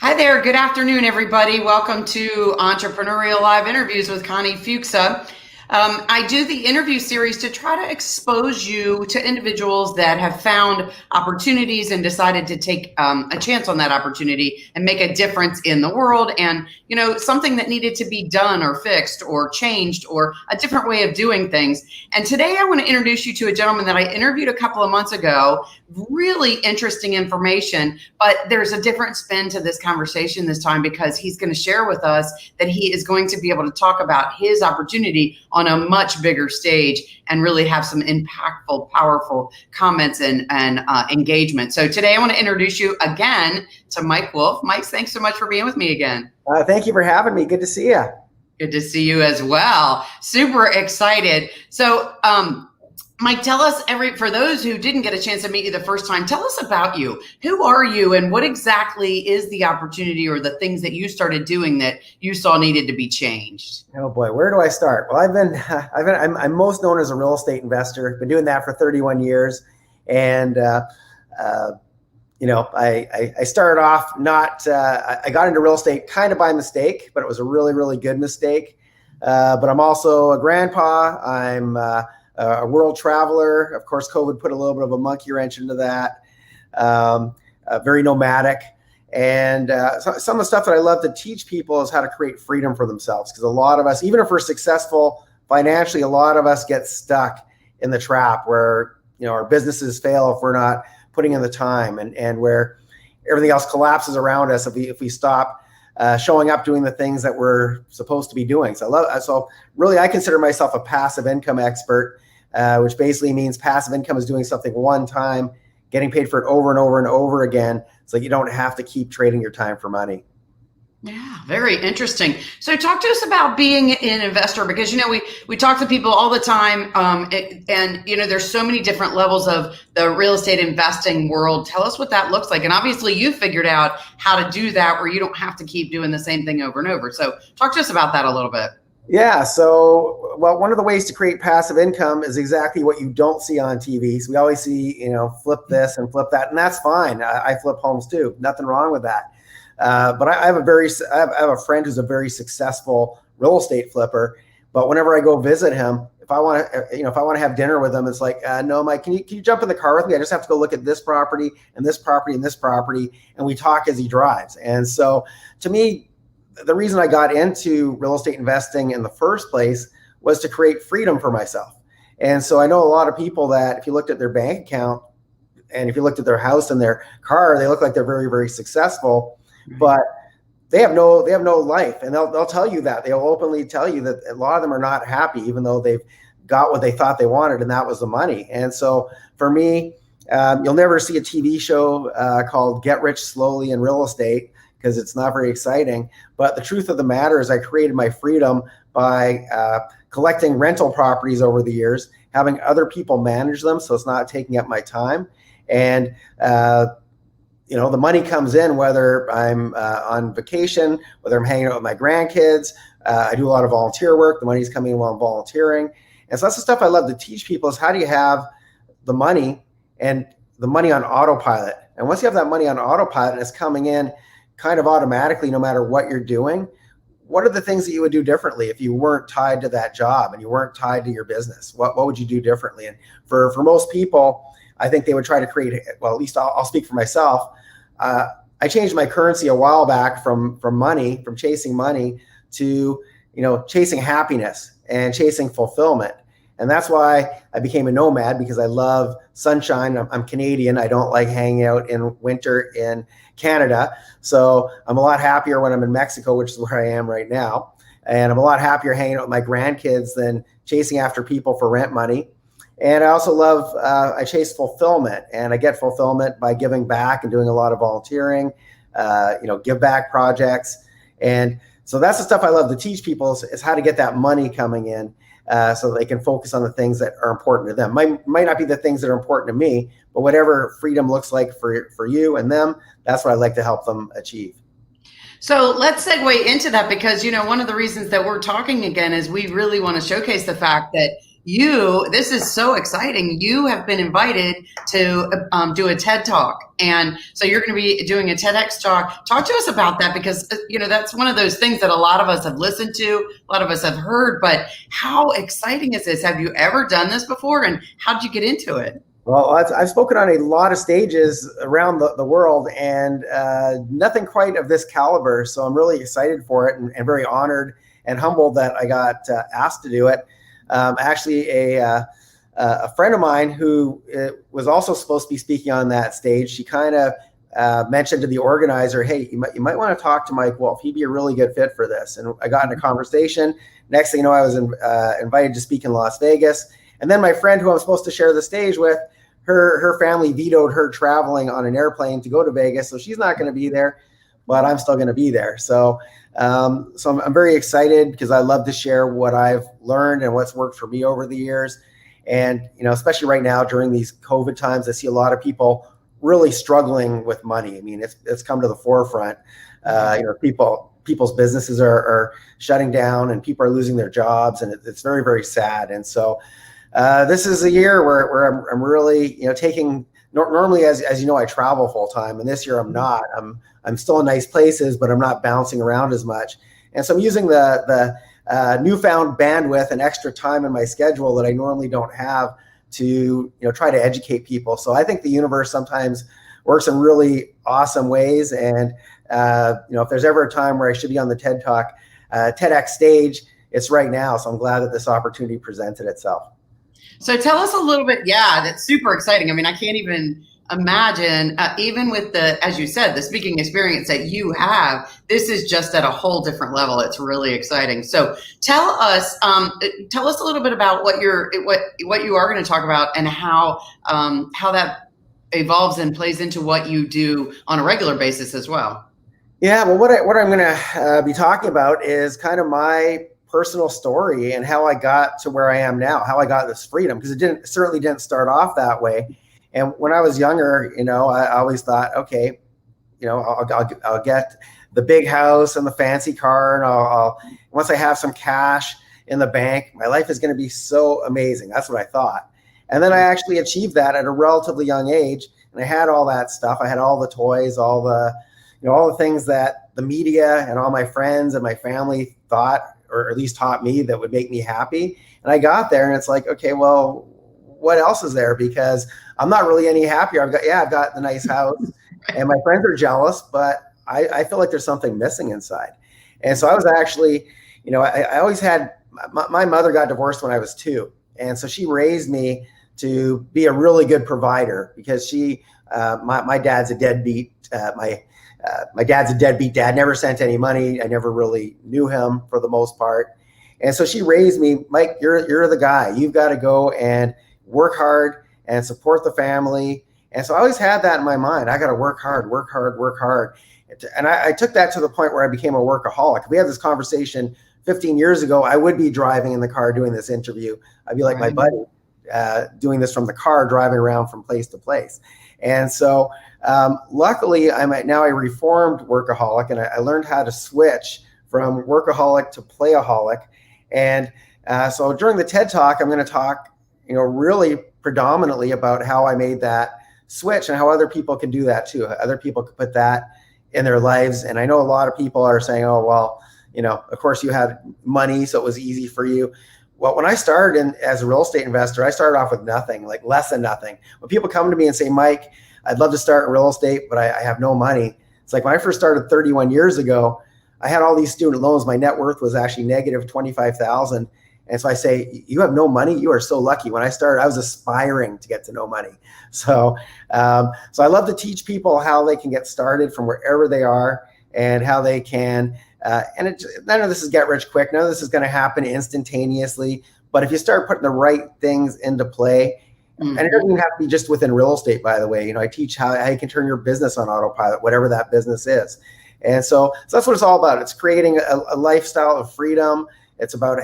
Hi there. Good afternoon, everybody. Welcome to Entrepreneurial Live Interviews with Connie Fuchsa. I do the interview series to try to expose you to individuals that have found opportunities and decided to take a chance on that opportunity and make a difference in the world, and something that needed to be done or fixed or changed or a different way of doing things. And today I want to introduce you to a gentleman that I interviewed a couple of months ago. Really interesting information, but there's a different spin to this conversation this time because he's going to share with us that he is going to be able to talk about his opportunity on a much bigger stage and really have some impactful, powerful comments and engagement. So today I want to introduce you again to Mike Wolf. Mike, thanks so much for being with me again. Thank you for having me. Good to see you. Good to see you as well. Super excited. So, Mike, tell us, for those who didn't get a chance to meet you the first time, tell us about you. Who are you, and what exactly is the opportunity or the things that you started doing that you saw needed to be changed? Oh boy, where do I start? Well, I'm most known as a real estate investor. Been doing that for 31 years, and I started off I got into real estate kind of by mistake, but it was a really, really good mistake. But I'm also a grandpa. I'm a world traveler. Of course, COVID put a little bit of a monkey wrench into that. Very nomadic. And some of the stuff that I love to teach people is how to create freedom for themselves. Because a lot of us, even if we're successful financially, a lot of us get stuck in the trap where our businesses fail if we're not putting in the time, and where everything else collapses around us if we stop showing up doing the things that we're supposed to be doing. So really, I consider myself a passive income expert, which basically means passive income is doing something one time, getting paid for it over and over and over again, so you don't have to keep trading your time for money. Yeah, very interesting. So talk to us about being an investor, because, we talk to people all the time, and there's so many different levels of the real estate investing world. Tell us what that looks like. And obviously you figured out how to do that where you don't have to keep doing the same thing over and over. So talk to us about that a little bit. Yeah. So, one of the ways to create passive income is exactly what you don't see on TV. So we always see, flip this and flip that, and that's fine. I flip homes too. Nothing wrong with that. But I have a friend who's a very successful real estate flipper. But whenever I go visit him, if I want to have dinner with him, it's like, no, Mike, can you jump in the car with me? I just have to go look at this property and this property and this property, and we talk as he drives. And so, to me, the reason I got into real estate investing in the first place was to create freedom for myself. And so I know a lot of people that if you looked at their bank account and if you looked at their house and their car, they look like they're very, very successful. But they have no life, and they'll tell you that. They'll openly tell you that a lot of them are not happy, even though they've got what they thought they wanted, and that was the money. And so for me, you'll never see a TV show called Get Rich Slowly in Real Estate, because it's not very exciting. But the truth of the matter is I created my freedom by collecting rental properties over the years, having other people manage them, so it's not taking up my time. And the money comes in whether I'm on vacation, whether I'm hanging out with my grandkids. I do a lot of volunteer work. The money's coming in while I'm volunteering. And so that's the stuff I love to teach people, is how do you have the money and the money on autopilot? And once you have that money on autopilot and it's coming in kind of automatically, no matter what you're doing, what are the things that you would do differently if you weren't tied to that job and you weren't tied to your business? What would you do differently? And for most people, I think they would try to create, well, at least I'll speak for myself. I changed my currency a while back from chasing money to, chasing happiness and chasing fulfillment. And that's why I became a nomad, because I love sunshine. I'm Canadian. I don't like hanging out in winter in Canada. So I'm a lot happier when I'm in Mexico, which is where I am right now. And I'm a lot happier hanging out with my grandkids than chasing after people for rent money. And I also love, I chase fulfillment, and I get fulfillment by giving back and doing a lot of volunteering, give back projects. And so that's the stuff I love to teach people is how to get that money coming in so they can focus on the things that are important to them. Might not be the things that are important to me, but whatever freedom looks like for you and them, that's what I like to help them achieve. So let's segue into that, because, one of the reasons that we're talking again is we really want to showcase the fact that this is so exciting. You have been invited to do a TED Talk. And so you're going to be doing a TEDx talk. Talk to us about that, because, that's one of those things that a lot of us have listened to, a lot of us have heard, but how exciting is this? Have you ever done this before? And how did you get into it? Well, I've spoken on a lot of stages around the world, and nothing quite of this caliber. So I'm really excited for it, and very honored and humbled that I got asked to do it. Actually, a friend of mine who was also supposed to be speaking on that stage, she kind of mentioned to the organizer, hey, you might want to talk to Mike Wolf. He'd be a really good fit for this. And I got in a conversation. Next thing you know, I was invited to speak in Las Vegas. And then my friend who I'm supposed to share the stage with, her family vetoed her traveling on an airplane to go to Vegas. So she's not going to be there, but I'm still going to be there. So I'm very excited, because I love to share what I've learned and what's worked for me over the years. And, especially right now during these COVID times, I see a lot of people really struggling with money. I mean, it's come to the forefront. People's businesses are shutting down, and people are losing their jobs, and it's very, very sad. And so this is a year where I'm really, taking, normally, as you know, I travel full time, and this year I'm not. I'm still in nice places, but I'm not bouncing around as much. And so I'm using the newfound bandwidth and extra time in my schedule that I normally don't have to, try to educate people. So I think the universe sometimes works in really awesome ways. And, if there's ever a time where I should be on the TEDx stage, it's right now. So I'm glad that this opportunity presented itself. So tell us a little bit. Yeah, that's super exciting. I mean, I can't even imagine, even with as you said, the speaking experience that you have, this is just at a whole different level. It's really exciting. So tell us a little bit about what you are going to talk about, and how that evolves and plays into what you do on a regular basis as well. Yeah, well, what I'm going to be talking about is kind of my personal story and how I got to where I am now, how I got this freedom, because it certainly didn't start off that way. And when I was younger, I always thought, okay, I'll get the big house and the fancy car, and I'll once I have some cash in the bank, my life is going to be so amazing. That's what I thought. And then I actually achieved that at a relatively young age, and I had all that stuff. I had all the toys, all the things that the media and all my friends and my family thought, or at least taught me, that would make me happy. And I got there, and it's like, okay, well, what else is there? Because I'm not really any happier. I've got the nice house, and my friends are jealous, but I feel like there's something missing inside. And so I was actually, I always had, my mother got divorced when I was 2. And so she raised me to be a really good provider, because my dad's a deadbeat. My dad's a deadbeat dad, never sent any money. I never really knew him for the most part. And so she raised me, Mike, you're the guy. You've got to go and work hard and support the family. And so I always had that in my mind. I got to work hard, work hard, work hard. And I took that to the point where I became a workaholic. If we had this conversation 15 years ago, I would be driving in the car doing this interview. I'd be like my buddy, doing this from the car, driving around from place to place. And so luckily, I'm now a reformed workaholic, and I learned how to switch from workaholic to playaholic. And so during the TED Talk, I'm going to talk, really predominantly about how I made that switch, and how other people can do that too. Other people can put that in their lives. And I know a lot of people are saying, oh, well, of course you had money, so it was easy for you. Well, when I started as a real estate investor, I started off with nothing, like less than nothing. When people come to me and say, Mike, I'd love to start in real estate, but I have no money. It's like when I first started 31 years ago, I had all these student loans. My net worth was actually negative 25,000. And so I say, you have no money? You are so lucky. When I started, I was aspiring to get to no money. So I love to teach people how they can get started from wherever they are, and how they can, none of this is get rich quick. None of this is going to happen instantaneously. But if you start putting the right things into play, and it doesn't even have to be just within real estate, by the way. I teach how you can turn your business on autopilot, whatever that business is. And so that's what it's all about. It's creating a lifestyle of freedom. It's about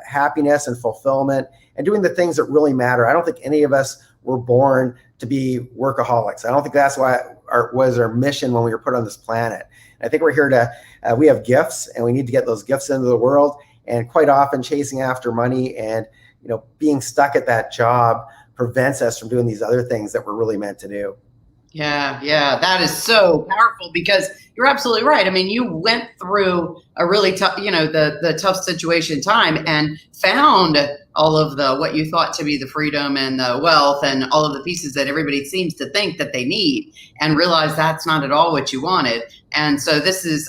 happiness and fulfillment, and doing the things that really matter. I don't think any of us were born to be workaholics. I don't think that's why was our mission when we were put on this planet. And I think we're here to, we have gifts, and we need to get those gifts into the world. And quite often chasing after money and being stuck at that job prevents us from doing these other things that we're really meant to do. Yeah, that is so powerful, because you're absolutely right. I mean, you went through a really tough, the tough situation time, and found all of what you thought to be the freedom and the wealth and all of the pieces that everybody seems to think that they need, and realize that's not at all what you wanted. And so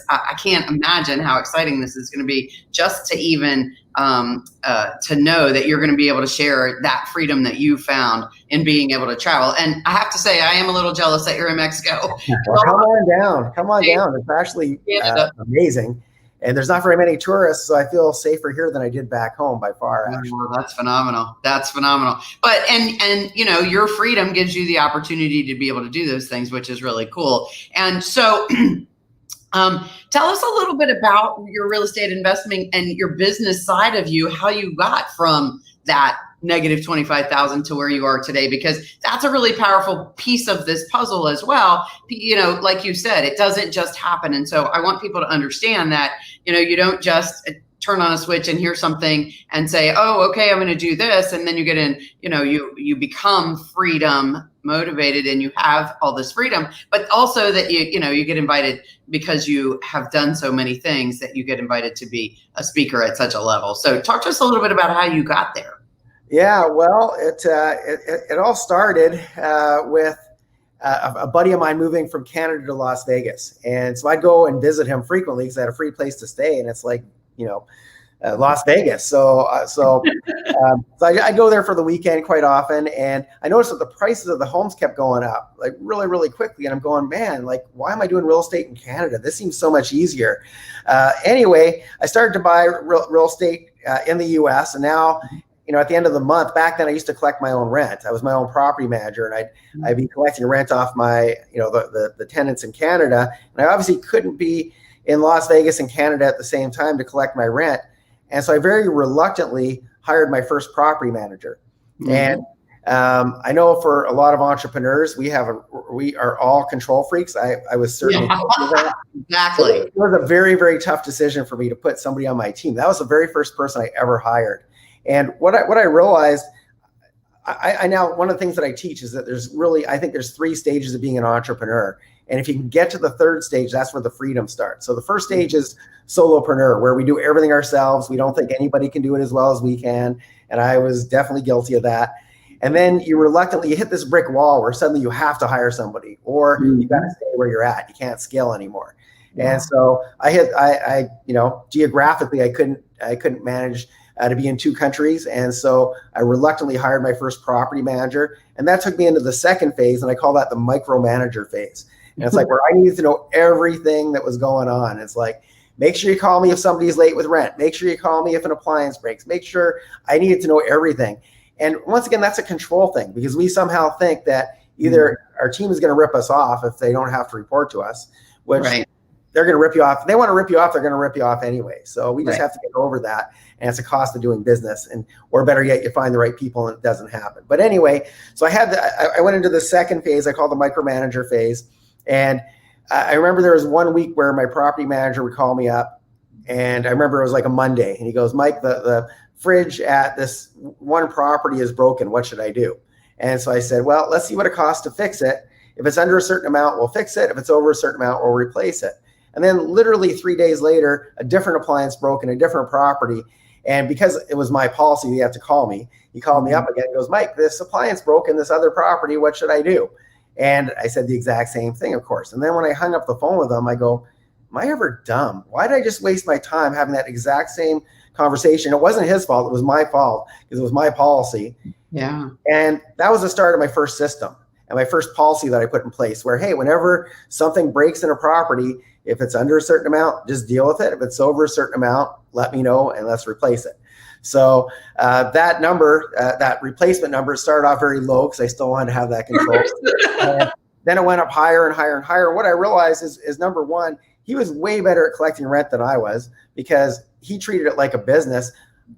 I can't imagine how exciting this is going to be, just to even to know that you're going to be able to share that freedom that you found in being able to travel. And I have to say, I am a little jealous that you're in Mexico. Well, come on down. It's actually amazing. And there's not very many tourists, so I feel safer here than I did back home by far, actually. Well, that's phenomenal. But, and your freedom gives you the opportunity to be able to do those things, which is really cool. And so tell us a little bit about your real estate investing and your business side of you, how you got from that negative 25,000 to where you are today, because that's a really powerful piece of this puzzle as well. Like you said, it doesn't just happen. And so I want people to understand that, you don't just turn on a switch and hear something and say, oh, okay, I'm going to do this. And then you get in, you become freedom motivated and you have all this freedom, but also that you get invited, because you have done so many things, that you get invited to be a speaker at such a level. So talk to us a little bit about how you got there. Yeah, well, it all started with a buddy of mine moving from Canada to Las Vegas. And so I'd go and visit him frequently because I had a free place to stay. And it's like, Las Vegas. So I go there for the weekend quite often. And I noticed that the prices of the homes kept going up like really, really quickly. And I'm going, man, like, why am I doing real estate in Canada? This seems so much easier. Anyway, I started to buy real estate in the US. And now, at the end of the month, back then I used to collect my own rent. I was my own property manager, and I'd be collecting rent off my, the tenants in Canada. And I obviously couldn't be in Las Vegas and Canada at the same time to collect my rent. And so I very reluctantly hired my first property manager. Mm-hmm. And I know for a lot of entrepreneurs, we are all control freaks. I was certainly that. Exactly. So it was a very, very tough decision for me to put somebody on my team. That was the very first person I ever hired. And what I realized, I now, one of the things that I teach is that I think there's 3 stages of being an entrepreneur. And if you can get to the 3rd stage, that's where the freedom starts. So the first stage is solopreneur, where we do everything ourselves. We don't think anybody can do it as well as we can. And I was definitely guilty of that. And then you hit this brick wall where suddenly you have to hire somebody, or you got to stay where you're at. You can't scale anymore. Yeah. And so geographically, I couldn't manage to be in 2 countries. And so I reluctantly hired my first property manager. And that took me into the 2nd phase. And I call that the Micromanager Phase. And it's like where I needed to know everything that was going on. It's like, make sure you call me if somebody's late with rent. Make sure you call me if an appliance breaks. Make sure I needed to know everything. And once again, that's a control thing, because we somehow think that either our team is going to rip us off if they don't have to report to us, which they're going to rip you off. If they want to rip you off, they're going to rip you off anyway. So we just have to get over that. And it's a cost of doing business. Or better yet, you find the right people and it doesn't happen. But anyway, so I went into the 2nd phase. I call the Micromanager Phase. And I remember there was one week where my property manager would call me up. And I remember it was like a Monday. And he goes, Mike, the fridge at this one property is broken. What should I do? And so I said, well, let's see what it costs to fix it. If it's under a certain amount, we'll fix it. If it's over a certain amount, we'll replace it. And then literally 3 days later, a different appliance broke in a different property. And because it was my policy, he had to call me. He called me up again and goes, Mike, this appliance broke in this other property. What should I do? And I said the exact same thing, of course. And then when I hung up the phone with him, I go, am I ever dumb? Why did I just waste my time having that exact same conversation? It wasn't his fault. It was my fault because it was my policy. Yeah. And that was the start of my first system and my first policy that I put in place where, hey, whenever something breaks in a property, if it's under a certain amount, just deal with it. If it's over a certain amount, let me know and let's replace it. So that number, that replacement number started off very low because I still wanted to have that control. And then it went up higher and higher and higher. What I realized is number one, he was way better at collecting rent than I was because he treated it like a business.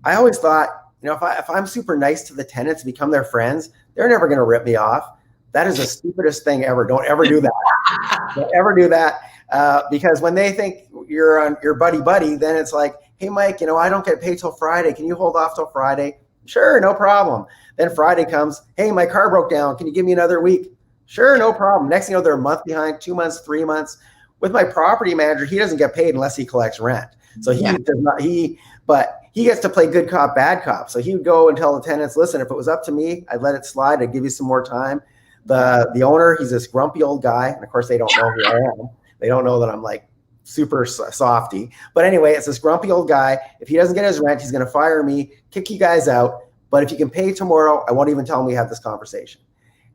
I always thought, if I'm super nice to the tenants, become their friends, they're never going to rip me off. That is the stupidest thing ever. Don't ever do that. Don't ever do that. Because when they think you're on your buddy, then it's like, hey, Mike, I don't get paid till Friday. Can you hold off till Friday? Sure, no problem. Then Friday comes, hey, my car broke down. Can you give me another week? Sure, no problem. Next thing you know, they're a month behind, 2 months, 3 months. With my property manager, he doesn't get paid unless he collects rent. So he does not, but he gets to play good cop, bad cop. So he would go and tell the tenants, listen, if it was up to me, I'd let it slide. I'd give you some more time. The owner, he's this grumpy old guy. And of course, they don't know who I am. They don't know that I'm like super softy. But anyway, it's this grumpy old guy. If he doesn't get his rent, he's going to fire me, kick you guys out. But if you can pay tomorrow, I won't even tell him we had this conversation.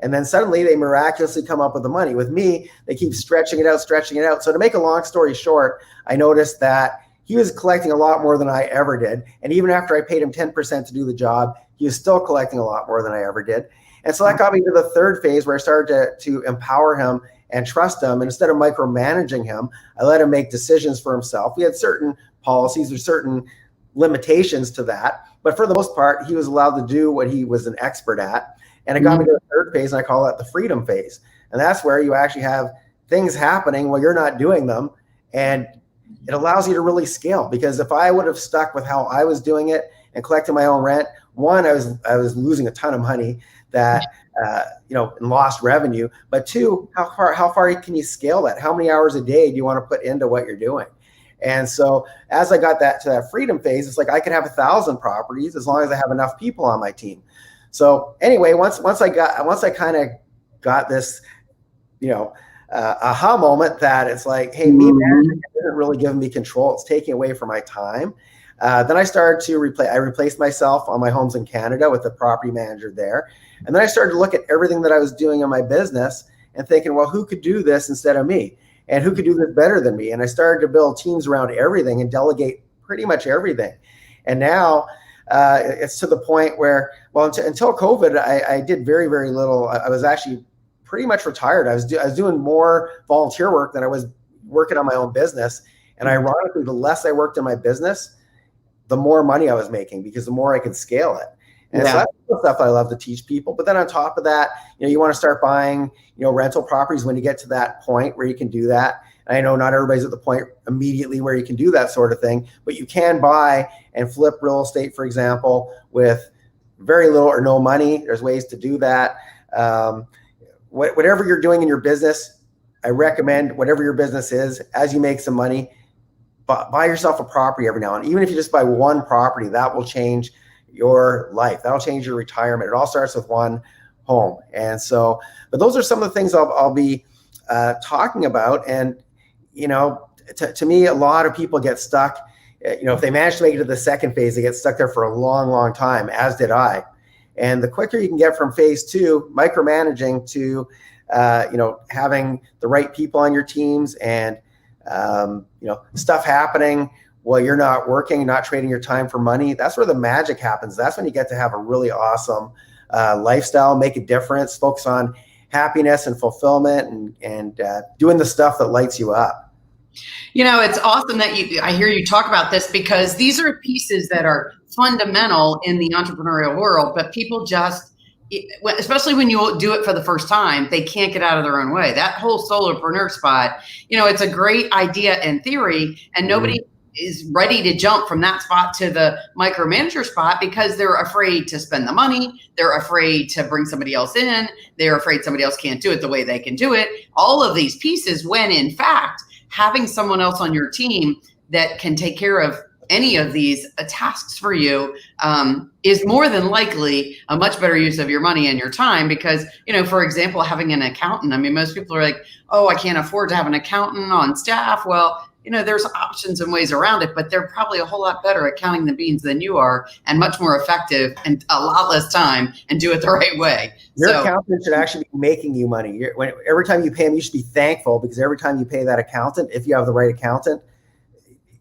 And then suddenly they miraculously come up with the money. With me, they keep stretching it out. So to make a long story short, I noticed that he was collecting a lot more than I ever did. And even after I paid him 10% to do the job, he was still collecting a lot more than I ever did. And so that got me to the third phase where I started to empower him and trust him. And instead of micromanaging him, I let him make decisions for himself. We had certain policies or certain limitations to that. But for the most part, he was allowed to do what he was an expert at. And it got me to the third phase, and I call that the freedom phase. And that's where you actually have things happening while you're not doing them. And it allows you to really scale. Because if I would have stuck with how I was doing it and collecting my own rent, one, I was losing a ton of money that and lost revenue. But two, how far can you scale that? How many hours a day do you want to put into what you're doing? And so as I got to that freedom phase, it's like I could have 1,000 properties as long as I have enough people on my team. So anyway, once I kind of got this, aha moment that it's like, hey, me managing isn't really giving me control. It's taking away from my time. Then I started to replaced myself on my homes in Canada with the property manager there. And then I started to look at everything that I was doing in my business and thinking, well, who could do this instead of me? And who could do this better than me? And I started to build teams around everything and delegate pretty much everything. And now it's to the point where, well, until COVID, I did very, very little. I was actually pretty much retired. I was doing more volunteer work than I was working on my own business. And ironically, the less I worked in my business, the more money I was making because the more I could scale it. And so that's the stuff I love to teach people. But then on top of that, you want to start buying, rental properties when you get to that point where you can do that. And I know not everybody's at the point immediately where you can do that sort of thing, but you can buy and flip real estate, for example, with very little or no money. There's ways to do that. Whatever you're doing in your business, I recommend whatever your business is, as you make some money, buy yourself a property every now and then. Even if you just buy one property, that will change your life. That'll change your retirement. It all starts with one home. And so, but those are some of the things I'll be talking about. And, to me, a lot of people get stuck. If they manage to make it to the second phase, they get stuck there for a long, long time, as did I. And the quicker you can get from phase two, micromanaging, to, having the right people on your teams and, stuff happening while you're not working, not trading your time for money, that's where the magic happens. That's when you get to have a really awesome lifestyle, make a difference, focus on happiness and fulfillment and doing the stuff that lights you up. It's awesome that I hear you talk about this, because these are pieces that are fundamental in the entrepreneurial world, but people just, especially when you do it for the first time, they can't get out of their own way. That whole solopreneur spot, it's a great idea in theory, and nobody is ready to jump from that spot to the micromanager spot because they're afraid to spend the money. They're afraid to bring somebody else in. They're afraid somebody else can't do it the way they can do it. All of these pieces, when in fact, having someone else on your team that can take care of any of these tasks for you is more than likely a much better use of your money and your time. Because, for example, having an accountant, most people are like, oh, I can't afford to have an accountant on staff. Well, there's options and ways around it, but they're probably a whole lot better at counting the beans than you are, and much more effective, and a lot less time, and do it the right way. Your accountant should actually be making you money. Every time you pay them, you should be thankful, because every time you pay that accountant, if you have the right accountant,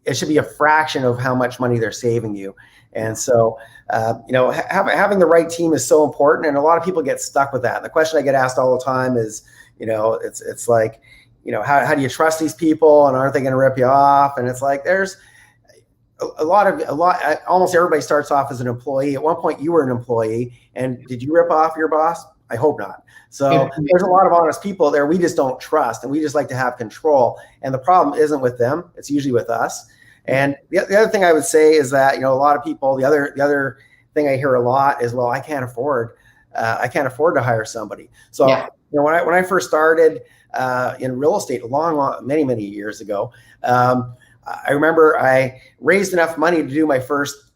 it should be a fraction of how much money they're saving you. And so, having the right team is so important, and a lot of people get stuck with that. And the question I get asked all the time is, it's like, how do you trust these people, and aren't they going to rip you off? And it's like, there's almost everybody starts off as an employee. At one point you were an employee, and did you rip off your boss? I hope not. So there's a lot of honest people there we just don't trust, and we just like to have control. And the problem isn't with them. It's usually with us. And the other thing I would say is that, a lot of people, the other thing I hear a lot is, well, I can't afford to hire somebody. So Yeah. when I first started in real estate, many years ago, I remember I raised enough money to do my first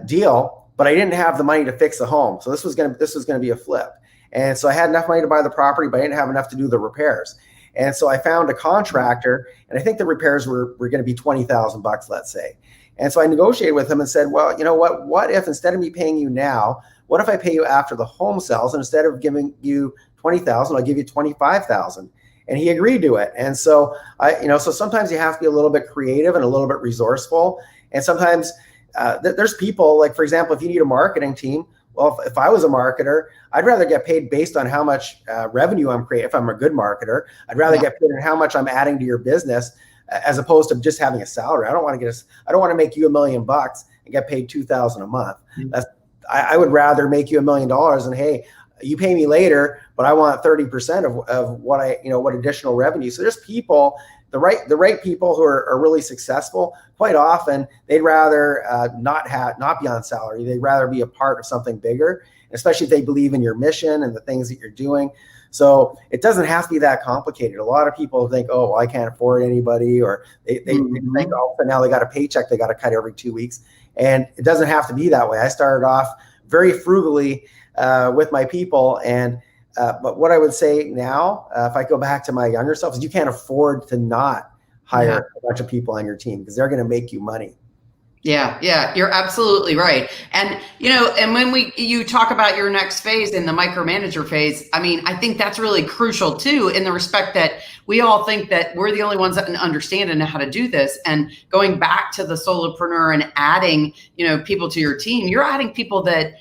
deal, but I didn't have the money to fix the home. So this was gonna be a flip. And so I had enough money to buy the property, but I didn't have enough to do the repairs. And so I found a contractor, and I think the repairs were going to be $20,000, let's say. And so I negotiated with him and said, well, you know what? What if instead of me paying you now, what if I pay you after the home sells, and instead of giving you $20,000, I'll give you $25,000? And he agreed to it. And so so sometimes you have to be a little bit creative and a little bit resourceful. And sometimes there's people, like, for example, if you need a marketing team, well, if I was a marketer, I'd rather get paid based on how much revenue I'm creating. If I'm a good marketer, I'd rather get paid on how much I'm adding to your business, as opposed to just having a salary. I don't want to make you $1 million and get paid $2,000 a month. I would rather make you $1 million and, hey, you pay me later, but I want 30% of what additional revenue. So there's people, the right people who are really successful. Quite often, they'd rather not be on salary. They'd rather be a part of something bigger, especially if they believe in your mission and the things that you're doing. So it doesn't have to be that complicated. A lot of people think, oh, well, I can't afford anybody, or they think, oh, now they got a paycheck they got to cut every 2 weeks. And it doesn't have to be that way. I started off very frugally with my people. But what I would say now, if I go back to my younger self, is you can't afford to not hire a bunch of people on your team, because they're going to make you money. Yeah, you're absolutely right. And, and when you talk about your next phase in the micromanager phase, I mean, I think that's really crucial too, in the respect that we all think that we're the only ones that can understand and know how to do this. And going back to the solopreneur and adding, people to your team, you're adding people that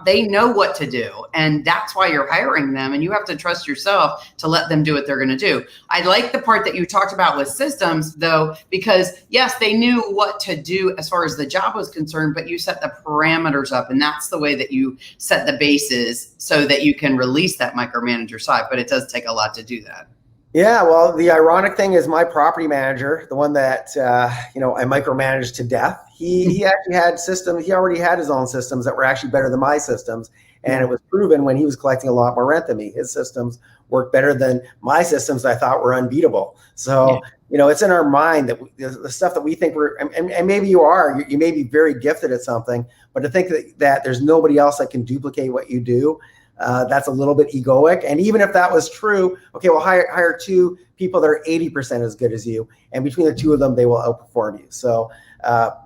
they know what to do. And that's why you're hiring them. And you have to trust yourself to let them do what they're going to do. I like the part that you talked about with systems, though, because yes, they knew what to do as far as the job was concerned, but you set the parameters up, and that's the way that you set the bases so that you can release that micromanager side. But it does take a lot to do that. Yeah, well, the ironic thing is my property manager, the one that I micromanaged to death, he actually had systems. He already had his own systems that were actually better than my systems, and it was proven when he was collecting a lot more rent than me. His systems worked better than my systems I thought were unbeatable. So it's in our mind that the stuff that we think and maybe you may be very gifted at something, but to think that there's nobody else that can duplicate what you do. That's a little bit egoic. And even if that was true, okay, well, hire 2 people that are 80% as good as you, and between the 2 of them, they will outperform you. So,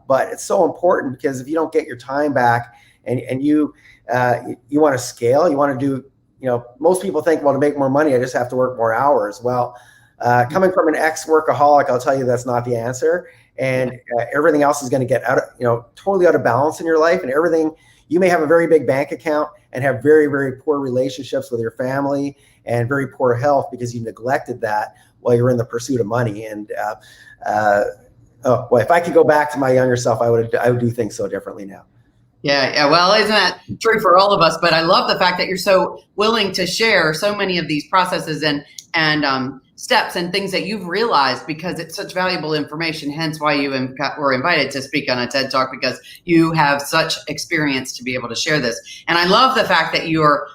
but it's so important, because if you don't get your time back and you want to scale, you want to do, most people think, well, to make more money, I just have to work more hours. Well, coming from an ex-workaholic, I'll tell you that's not the answer. And everything else is going to get totally out of balance in your life, and everything. You may have a very big bank account and have very, very poor relationships with your family and very poor health because you neglected that while you're in the pursuit of money. And if I could go back to my younger self, I would do things so differently now. Yeah. Well, isn't that true for all of us? But I love the fact that you're so willing to share so many of these processes and steps and things that you've realized, because it's such valuable information. Hence why you were invited to speak on a TED Talk, because you have such experience to be able to share this. And I love the fact that you're,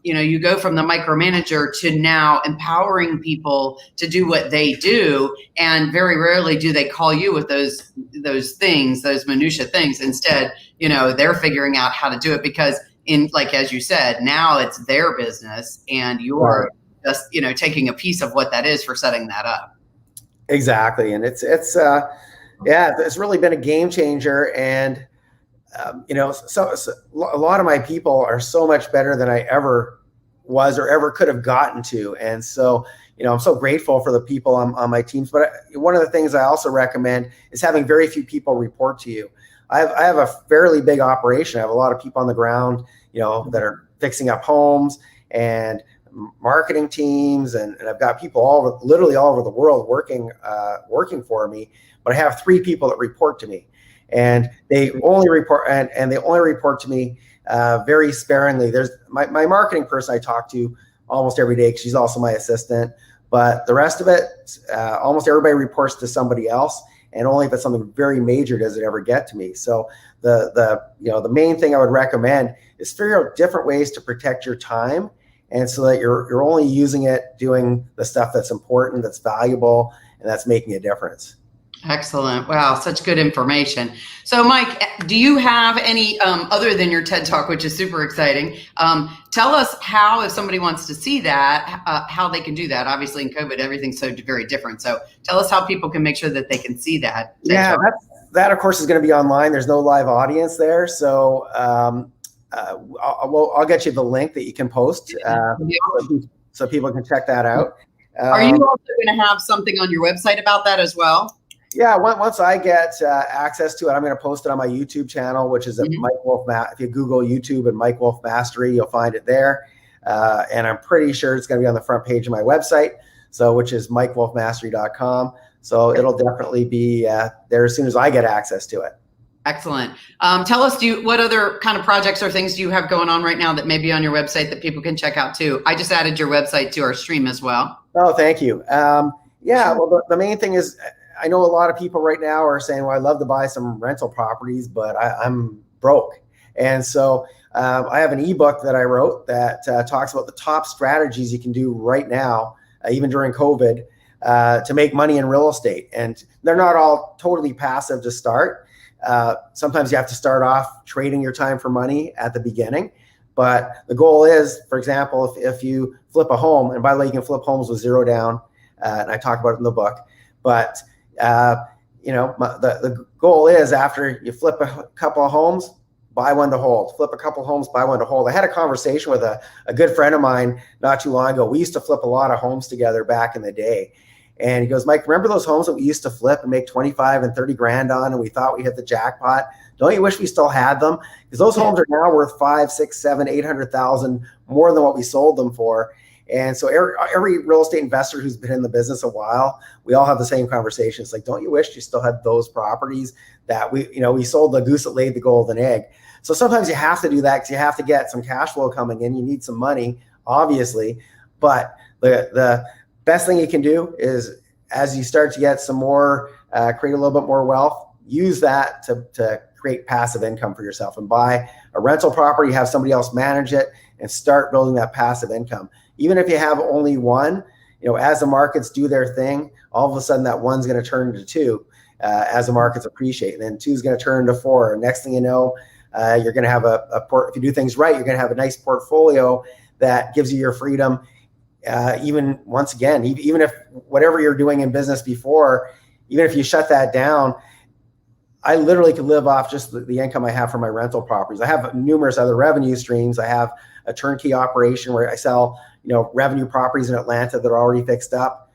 you go from the micromanager to now empowering people to do what they do. And very rarely do they call you with those things, those minutia things. Instead, they're figuring out how to do it, because as you said, now it's their business, and you're just, taking a piece of what that is for setting that up. Exactly. And it's really been a game changer. And, so a lot of my people are so much better than I ever was or ever could have gotten to. And so, I'm so grateful for the people on my teams. But one of the things I also recommend is having very few people report to you. I have a fairly big operation. I have a lot of people on the ground, that are fixing up homes and marketing teams, and I've got people literally all over the world working for me. But I have 3 people that report to me, and they only report to me very sparingly. There's my marketing person I talk to almost every day, because she's also my assistant. But the rest of it, almost everybody reports to somebody else. and only if it's something very major does it ever get to me. So the main thing I would recommend is figure out different ways to protect your time, and so that you're only using it doing the stuff that's important, that's valuable, and that's making a difference. Excellent. Wow, such good information. So, Mike, do you have any, other than your TED Talk, which is super exciting, tell us how, if somebody wants to see that, how they can do that? Obviously, in COVID, everything's so very different. So tell us how people can make sure that they can see that. Yeah, that, of course, is going to be online. There's no live audience there. So I'll get you the link that you can post so people can check that out. Are you also going to have something on your website about that as well? Yeah, once I get access to it, I'm going to post it on my YouTube channel, which is at Mike Wolf. If you Google YouTube and Mike Wolf Mastery, you'll find it there. And I'm pretty sure it's going to be on the front page of my website, which is mikewolfmastery.com. So it'll definitely be there as soon as I get access to it. Excellent. Tell us, what other kind of projects or things do you have going on right now that may be on your website that people can check out too? I just added your website to our stream as well. Oh, thank you. Yeah, well, the main thing is, I know a lot of people right now are saying, well, I'd love to buy some rental properties, but I'm broke. And so I have an ebook that I wrote that talks about the top strategies you can do right now, even during COVID, to make money in real estate. And they're not all totally passive to start. Sometimes you have to start off trading your time for money at the beginning. But the goal is, for example, if you flip a home, and by the way, you can flip homes with zero down, and I talk about it in the book. But the goal is, after you flip a couple of homes, buy one to hold. Flip a couple of homes, buy one to hold. I had a conversation with a good friend of mine not too long ago. We used to flip a lot of homes together back in the day. And he goes, Mike, remember those homes that we used to flip and make 25 and 30 grand on, and we thought we hit the jackpot? Don't you wish we still had them? Because those homes are now worth 5, 6, 7, 800,000 more than what we sold them for. And so every real estate investor who's been in the business a while, we all have the same conversation. It's like, don't you wish you still had those properties that we sold the goose that laid the golden egg? So sometimes you have to do that because you have to get some cash flow coming in. You need some money, obviously. But the best thing you can do is, as you start to get some more, create a little bit more wealth, use that to create passive income for yourself, and buy a rental property, have somebody else manage it, and start building that passive income. Even if you have only one, as the markets do their thing, all of a sudden that one's going to turn into two as the markets appreciate. And then two is going to turn into four. And next thing you know, you're going to have if you do things right, you're going to have a nice portfolio that gives you your freedom. Even once again, even if whatever you're doing in business before, even if you shut that down, I literally could live off just the income I have from my rental properties. I have numerous other revenue streams. I have a turnkey operation where I sell, revenue properties in Atlanta that are already fixed up.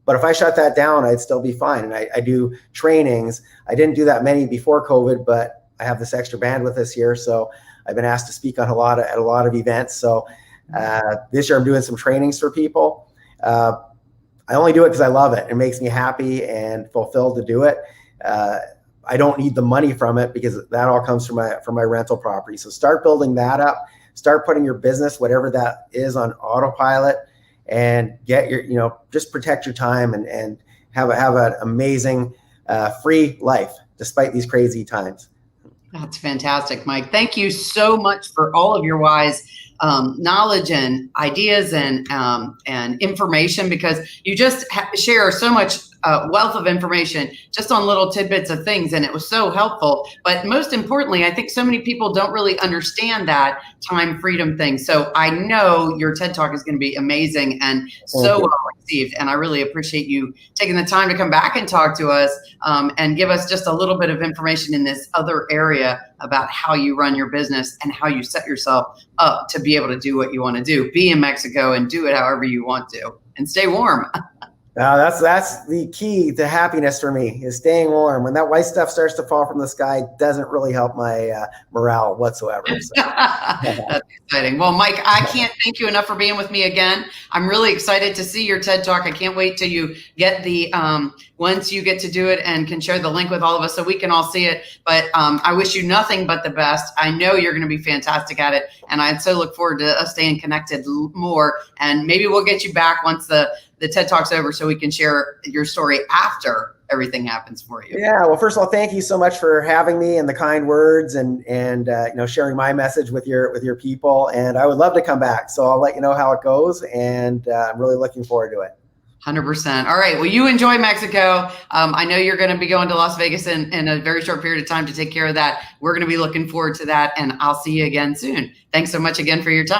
But if I shut that down, I'd still be fine. And I do trainings. I didn't do that many before COVID, but I have this extra bandwidth this year. So I've been asked to speak on at a lot of events. So this year I'm doing some trainings for people. I only do it because I love it. It makes me happy and fulfilled to do it. I don't need the money from it because that all comes from my rental property. So start building that up. Start putting your business, whatever that is, on autopilot, and get just protect your time and have an amazing free life despite these crazy times. That's fantastic, Mike. Thank you so much for all of your wise knowledge and ideas and information, because you just share so much wealth of information just on little tidbits of things, and it was so helpful. But most importantly, I think so many people don't really understand that time freedom thing. So I know your TED Talk is going to be amazing and so well received, and I really appreciate you taking the time to come back and talk to us and give us just a little bit of information in this other area about how you run your business and how you set yourself up to be able to do what you want to do, be in Mexico and do it however you want to, and stay warm. That's the key to happiness for me, is staying warm. When that white stuff starts to fall from the sky, it doesn't really help my morale whatsoever. So. That's exciting. Well, Mike, I can't thank you enough for being with me again. I'm really excited to see your TED Talk. I can't wait till you get once you get to do it and can share the link with all of us so we can all see it. But I wish you nothing but the best. I know you're going to be fantastic at it, and I so look forward to us staying connected more. And maybe we'll get you back once the the TED Talk's over so we can share your story after everything happens for you. Yeah. Well, first of all, thank you so much for having me and the kind words and sharing my message with your people. And I would love to come back. So I'll let you know how it goes. And I'm really looking forward to it. 100%. All right. Well, you enjoy Mexico. I know you're going to be going to Las Vegas in a very short period of time to take care of that. We're going to be looking forward to that. And I'll see you again soon. Thanks so much again for your time.